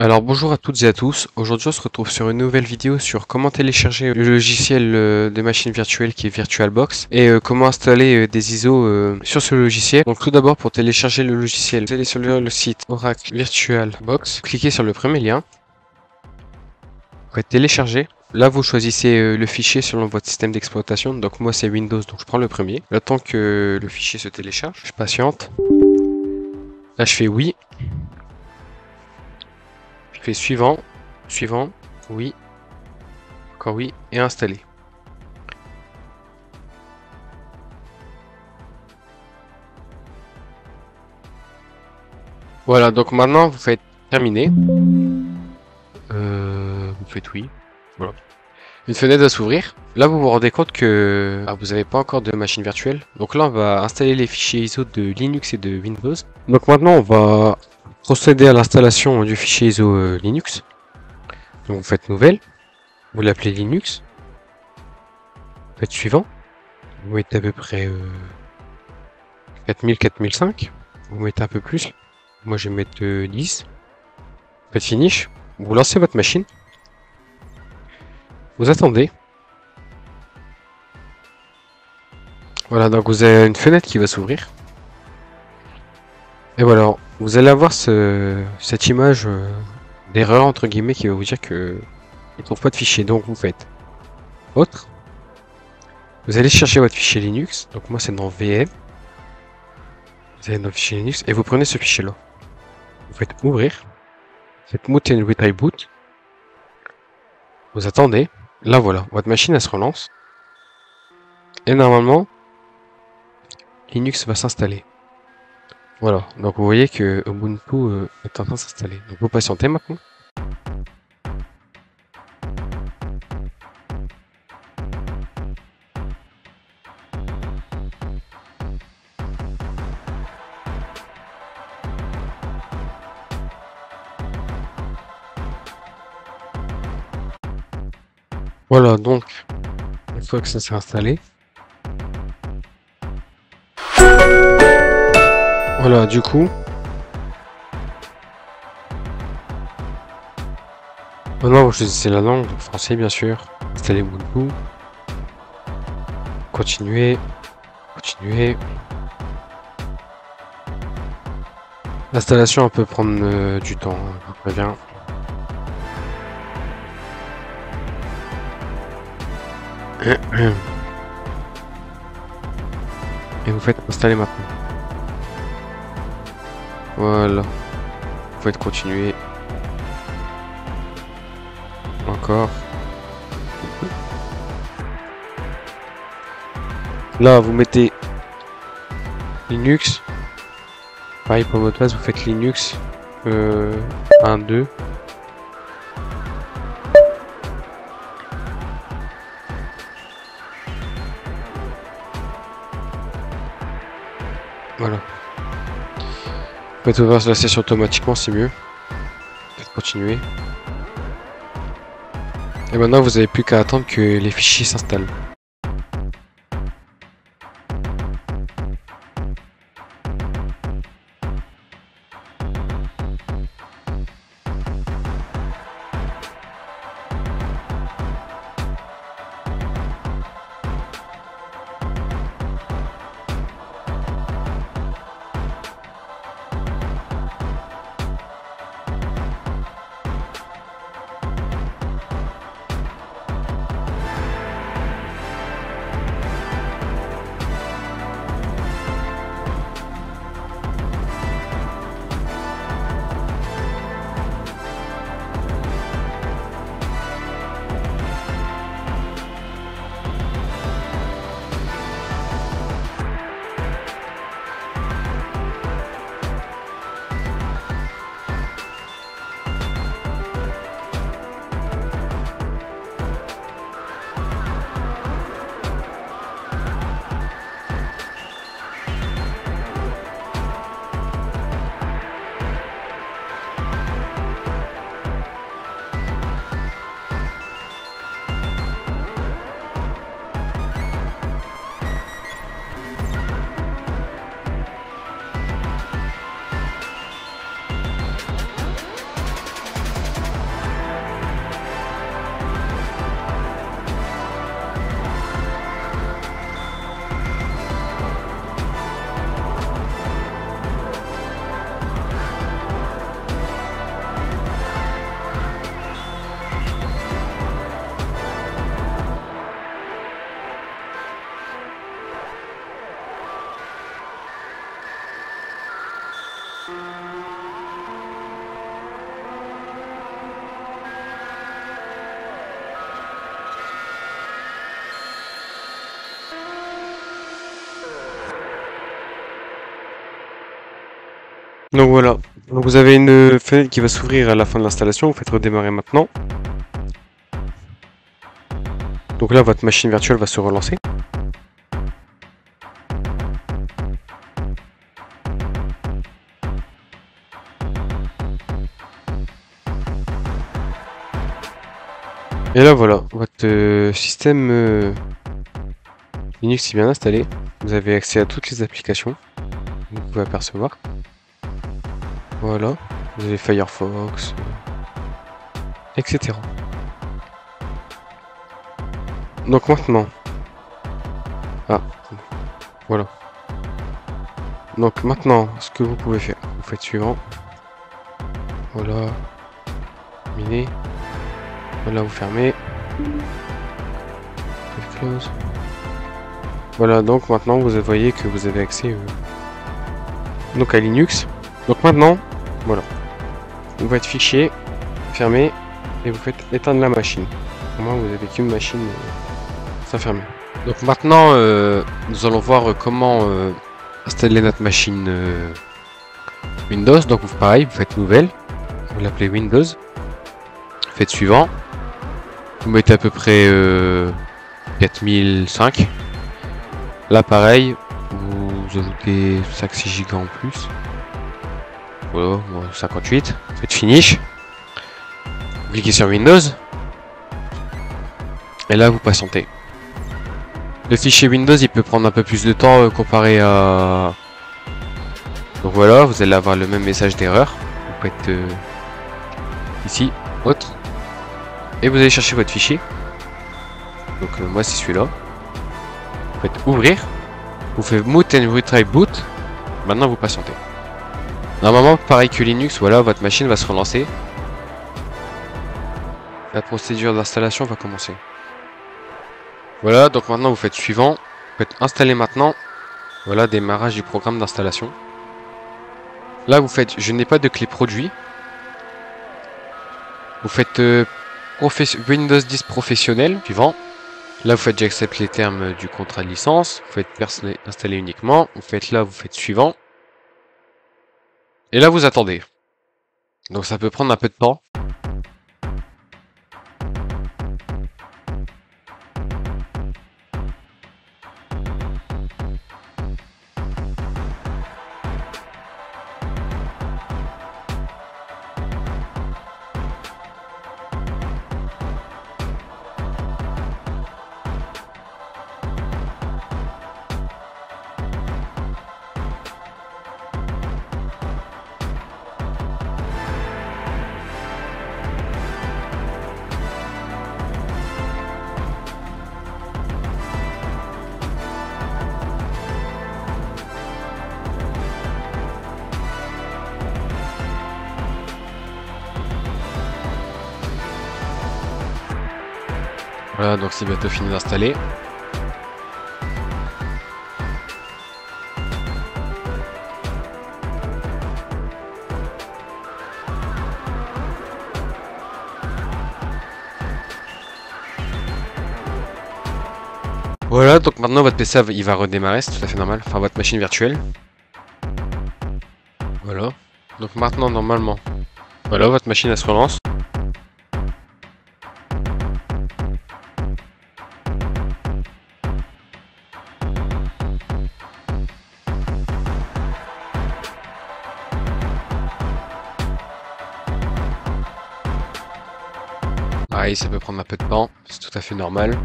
Alors bonjour à toutes et à tous, aujourd'hui on se retrouve sur une nouvelle vidéo sur comment télécharger le logiciel de machine virtuelle qui est VirtualBox et comment installer des ISO sur ce logiciel. Donc tout d'abord pour télécharger le logiciel, vous allez sur le site Oracle VirtualBox, cliquez sur le premier lien, vous faites télécharger. Là vous choisissez le fichier selon votre système d'exploitation, donc moi c'est Windows donc je prends le premier. J'attends que le fichier se télécharge, je patiente. Là je fais oui. Je fais suivant, suivant, oui, encore oui, et installer. Voilà, donc maintenant vous faites terminer. Vous faites oui. Voilà. Une fenêtre va s'ouvrir. Là vous vous rendez compte que vous n'avez pas encore de machine virtuelle. Donc là on va installer les fichiers ISO de Linux et de Windows. Donc maintenant on va procéder à l'installation du fichier ISO Linux. Donc vous faites nouvelle. Vous l'appelez Linux. Vous faites suivant. Vous mettez à peu près 4000, 4005. Vous mettez un peu plus. Moi je vais mettre 10. Vous faites finish. Vous lancez votre machine. Vous attendez. Voilà, donc vous avez une fenêtre qui va s'ouvrir. Et voilà, vous allez avoir cette image d'erreur entre guillemets qui va vous dire que il ne trouve pas de fichier. Donc vous faites autre. Vous allez chercher votre fichier Linux. Donc moi c'est dans VM. Vous allez dans le fichier Linux et vous prenez ce fichier là. Vous faites ouvrir. Vous faites Moot and Retry Boot. Vous attendez. Là voilà, votre machine elle se relance. Et normalement, Linux va s'installer. Voilà, donc vous voyez que Ubuntu est en train de s'installer. Donc vous patientez maintenant. Voilà, donc, une fois que ça s'est installé. Voilà, du coup. Maintenant, vous choisissez la langue, donc français bien sûr. Installez Ubuntu. Continuez. Continuez. L'installation peut prendre du temps, je vous préviens. Et vous faites installer maintenant. Voilà. Vous faites continuer. Encore. Là, vous mettez Linux. Pareil pour le mot de passe, vous faites Linux 1, 2. Voilà. Vous faites ouvrir la session automatiquement, c'est mieux. Faites continuer. Et maintenant, vous n'avez plus qu'à attendre que les fichiers s'installent. Donc voilà. Donc vous avez une fenêtre qui va s'ouvrir à la fin de l'installation. Vous faites redémarrer maintenant. Donc là, votre machine virtuelle va se relancer. Et là voilà, votre système Linux est bien installé. Vous avez accès à toutes les applications. Vous pouvez apercevoir. Voilà, vous avez Firefox, etc. Donc maintenant, ah, voilà. Donc maintenant, ce que vous pouvez faire, vous faites suivant. Voilà, terminé. Voilà, vous fermez. Close. Voilà, donc maintenant vous voyez que vous avez accès donc à Linux. Donc maintenant, voilà, vous faites fichier, fermez et vous faites éteindre la machine. Au moins vous n'avez qu'une machine sans fermer. Donc maintenant, nous allons voir comment installer notre machine Windows. Donc pareil, vous faites nouvelle, vous l'appelez Windows, faites suivant, vous mettez à peu près 4005. Là pareil, vous ajoutez 5-6 Go en plus. Voilà, 58. Faites finish. Vous cliquez sur Windows. Et là vous patientez. Le fichier Windows il peut prendre un peu plus de temps comparé à... Donc voilà, vous allez avoir le même message d'erreur. Vous faites ici, autre. Et vous allez chercher votre fichier. Donc moi c'est celui-là. Vous faites ouvrir. Vous faites Moot and Retry Boot. Maintenant vous patientez. Normalement pareil que Linux, voilà, votre machine va se relancer. La procédure d'installation va commencer. Voilà, donc maintenant vous faites suivant. Vous faites installer maintenant. Voilà, démarrage du programme d'installation. Là vous faites, je n'ai pas de clé produit. Vous faites Windows 10 professionnel, suivant. Là vous faites j'accepte les termes du contrat de licence. Vous faites installer uniquement. Vous faites là, vous faites suivant. Et là vous attendez. Donc ça peut prendre un peu de temps. Voilà, donc c'est bientôt fini d'installer. Voilà, donc maintenant votre PC il va redémarrer, c'est tout à fait normal. Enfin votre machine virtuelle. Voilà. Donc maintenant normalement, voilà, votre machine elle se relance. Pareil, ça peut prendre un peu de temps, c'est tout à fait normal.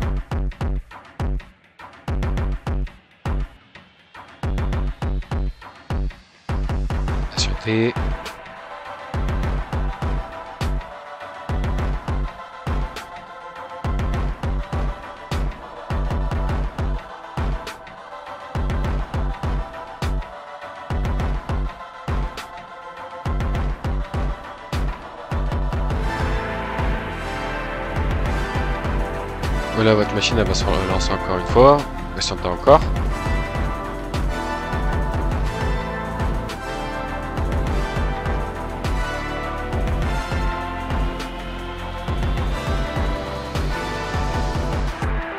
Patienter. Voilà, votre machine elle va se relancer encore une fois. Patientez encore.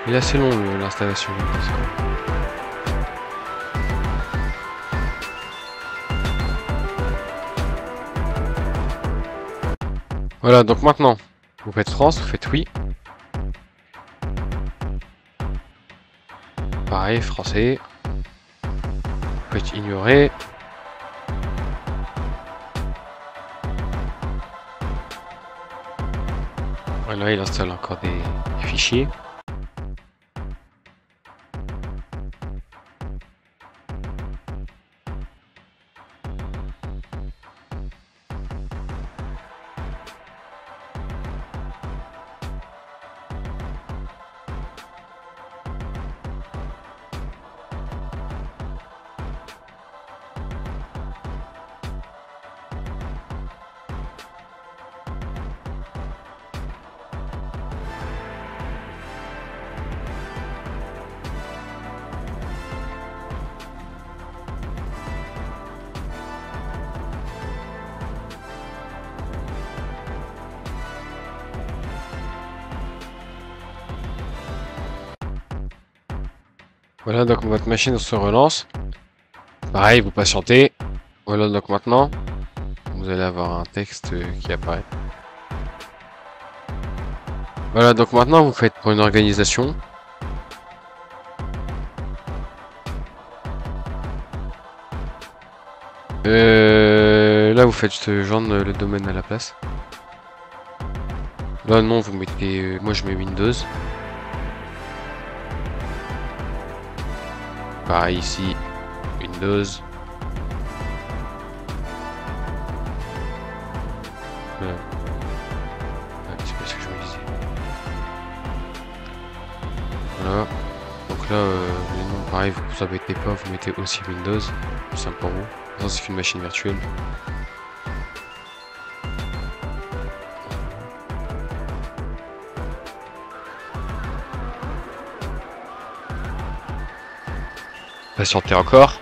Il est assez long l'installation. Voilà, donc maintenant, vous faites France, vous faites oui. Pareil, français. Vous faites ignorer. Voilà, il installe encore des fichiers. Voilà, donc votre machine se relance. Pareil, vous patientez. Voilà, donc maintenant, vous allez avoir un texte qui apparaît. Voilà, donc maintenant, vous faites pour une organisation. Là, vous faites joindre le domaine à la place. Là, non, vous mettez... moi, je mets Windows. Pareil ici, Windows. C'est pas ce que je me disais. Voilà. Donc là, les noms, pareil, vous embêtez pas, vous mettez aussi Windows. C'est simple pour vous. Non, c'est qu'une machine virtuelle. Patientez encore.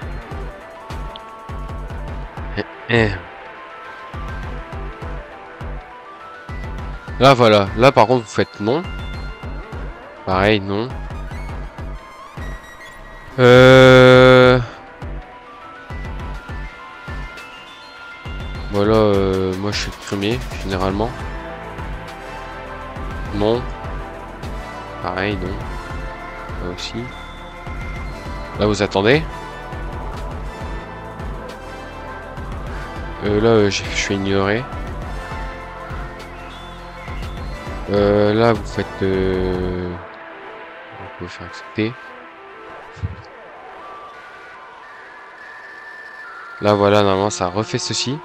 Là, voilà. Là, par contre, vous faites non. Pareil, non. Voilà, moi je suis le premier, généralement. Non. Pareil, non. Là aussi. Là, vous attendez. Là, je suis ignoré. Là, vous faites... vous pouvez faire accepter. Là, voilà, normalement, ça refait ceci.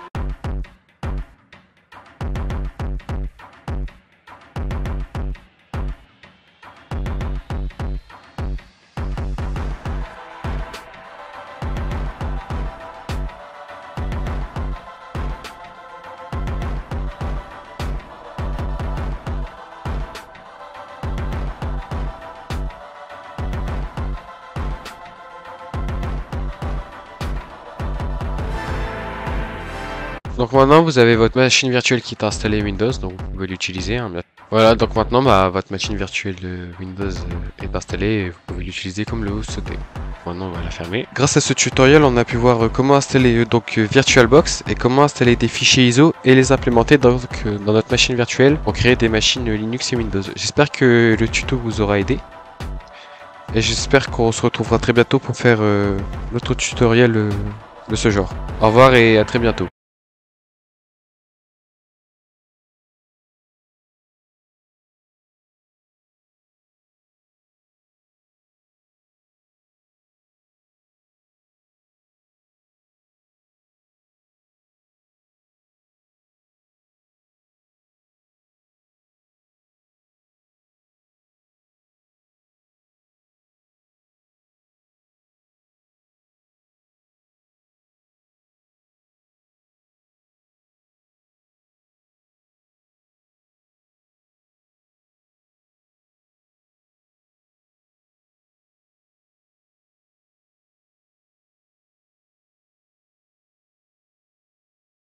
Donc maintenant vous avez votre machine virtuelle qui est installée Windows, donc vous pouvez l'utiliser. Hein. Voilà, donc maintenant votre machine virtuelle Windows est installée et vous pouvez l'utiliser comme le souhaitez. Maintenant on va la fermer. Grâce à ce tutoriel on a pu voir comment installer VirtualBox et comment installer des fichiers ISO et les implémenter dans notre machine virtuelle pour créer des machines Linux et Windows. J'espère que le tuto vous aura aidé. Et j'espère qu'on se retrouvera très bientôt pour faire notre tutoriel de ce genre. Au revoir et à très bientôt.